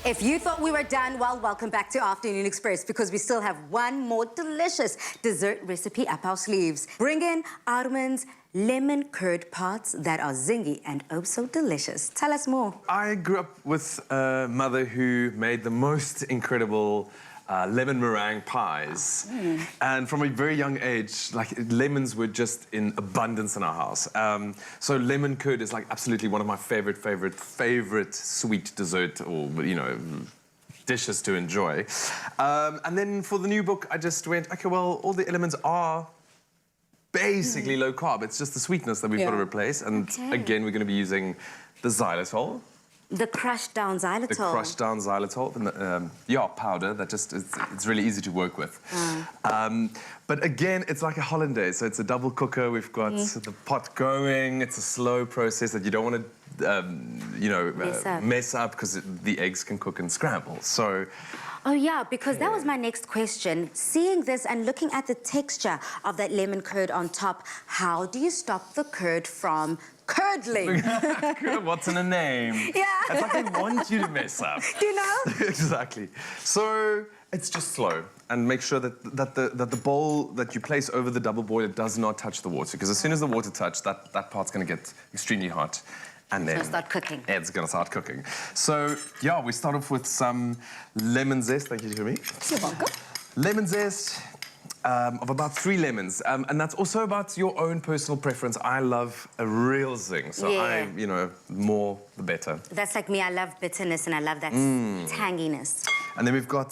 If you thought we were done, well, welcome back to Afternoon Express because we still have one more delicious dessert recipe up our sleeves. Bring in Armand's lemon curd pots that are zingy and oh so delicious. Tell us more. I grew up with a mother who made the most incredible lemon meringue pies. And from a very young age, like lemons were just in abundance in our house. So lemon curd is like absolutely one of my favorite sweet dessert or, you know, dishes to enjoy. And then for the new book, I just went, okay, well, all the elements are basically low carb. It's just the sweetness that we've got to replace. And again, we're going to be using the xylitol. The crushed down xylitol. The crushed down xylitol, and the, powder that just, it's really easy to work with. But again, it's like a hollandaise, so it's a double cooker. We've got the pot going. It's a slow process that you don't want to, mess up because the eggs can cook and scramble. So. Oh, yeah, because that was my next question. Seeing this and looking at the texture of that lemon curd on top, how do you stop the curd from curdling? What's in a name? Yeah. It's like they want you to mess up. Do you know? Exactly. So it's just slow. And make sure that the bowl that you place over the double boiler does not touch the water. Because as soon as the water touches, that part's going to get extremely hot. And then it's going to start cooking. It's going to start cooking. So, yeah, we start off with some lemon zest. Thank you, Jeremy. You're welcome. Lemon zest of about 3 lemons. And that's also about your own personal preference. I love a real zing. So more the better. That's like me. I love bitterness and I love that tanginess. And then we've got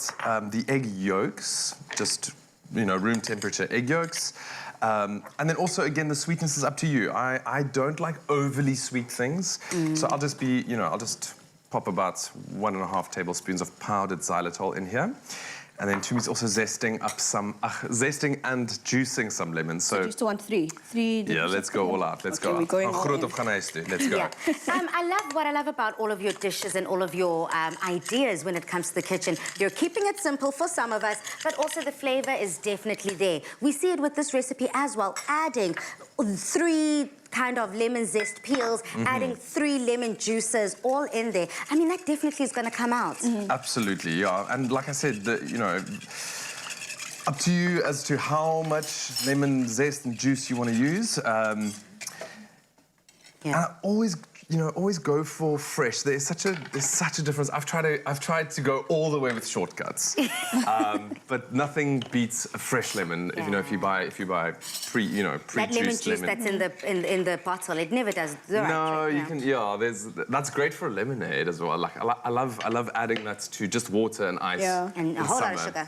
the egg yolks, just, room temperature egg yolks. And then also, again, the sweetness is up to you. I don't like overly sweet things. So I'll just be, I'll just pop about 1.5 tablespoons of powdered xylitol in here. And then Tumi's also zesting up some, zesting and juicing some lemons. So you still want 3? Yeah, let's go all out. Let's go. We're going all in. Let's go. Yeah. What I love about all of your dishes and all of your ideas when it comes to the kitchen. You're keeping it simple for some of us, but also the flavor is definitely there. We see it with this recipe as well, adding 3 kind of lemon zest peels, adding 3 lemon juices, all in there. I mean, that definitely is going to come out. Absolutely, yeah. And like I said, up to you as to how much lemon zest and juice you want to use. And I always go for fresh. There's such a difference. I've tried to go all the way with shortcuts, but nothing beats a fresh lemon. Yeah. If you buy pre-juiced that lemon juice that's in the bottle, it never does the right trick. You can. Yeah, that's great for a lemonade as well. Like I love adding that to just water and ice. Yeah, and a whole lot of sugar.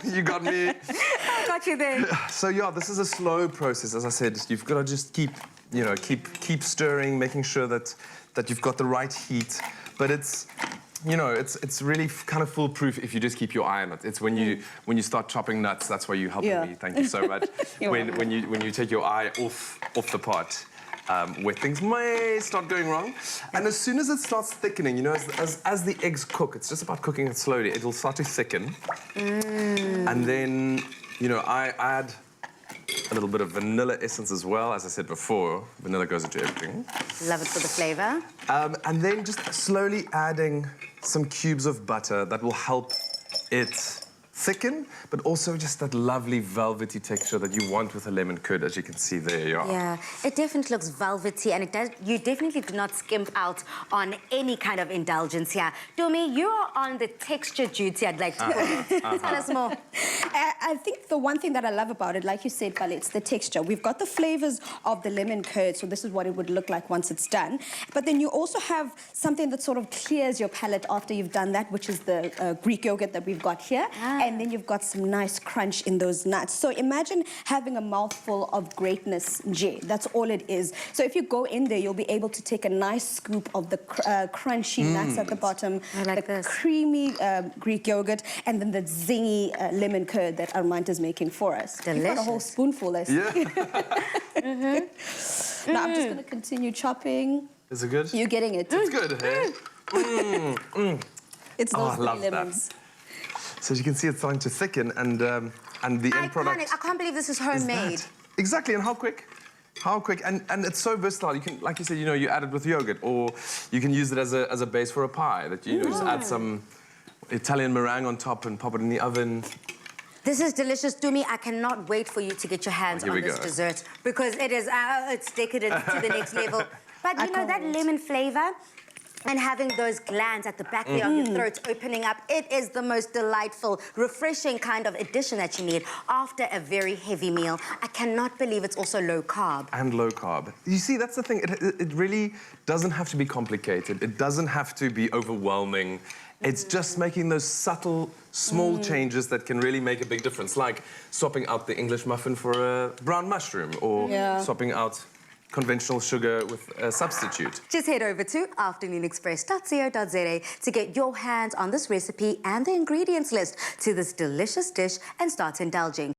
You got me. I got you there. So yeah, this is a slow process. As I said, you've got to just keep stirring, making sure that you've got the right heat. But it's really kind of foolproof if you just keep your eye on it. It's when you start chopping nuts, that's why you helping me. Thank you so much. when you take your eye off the pot, where things may start going wrong. And as soon as it starts thickening, as the eggs cook, it's just about cooking it slowly. It'll start to thicken. And then, I add a little bit of vanilla essence as well. As I said before, vanilla goes into everything. Love it for the flavor. And then just slowly adding some cubes of butter that will help it thicken, but also just that lovely velvety texture that you want with a lemon curd, as you can see there. Yeah, it definitely looks velvety, and you definitely do not skimp out on any kind of indulgence here. Tumi, you're on the texture duty, I'd like to call it. Tell us more. I think the one thing that I love about it, like you said, Kale, it's the texture. We've got the flavors of the lemon curd, so this is what it would look like once it's done. But then you also have something that sort of clears your palate after you've done that, which is the Greek yogurt that we've got here. And then you've got some nice crunch in those nuts. So imagine having a mouthful of greatness, Jay. That's all it is. So if you go in there, you'll be able to take a nice scoop of the crunchy nuts at the bottom, the creamy Greek yogurt, and then the zingy lemon curd that Armand is making for us. Delicious. You've got a whole spoonful, I see. Yeah. Now I'm just going to continue chopping. Is it good? You're getting it. It's good, hey? It's those I love lemons. that. So as you can see, it's starting to thicken, and the end product. I can't believe this is homemade. Exactly, and how quick? How quick, and it's so versatile. You can, like you said, you know, you add it with yogurt, or you can use it as a base for a pie. That you know, just add some Italian meringue on top and pop it in the oven. This is delicious, Dumi. I cannot wait for you to get your hands Here on we this go. dessert because it is it's decadent to the next level. But you know that lemon flavor and having those glands at the back there of your throat opening up, it is the most delightful, refreshing kind of addition that you need after a very heavy meal. I cannot believe it's also low carb. And low carb. You see, that's the thing. It really doesn't have to be complicated. It doesn't have to be overwhelming. It's just making those subtle, small changes that can really make a big difference, like swapping out the English muffin for a brown mushroom, or swapping out conventional sugar with a substitute. Just head over to afternoonexpress.co.za to get your hands on this recipe and the ingredients list to this delicious dish and start indulging.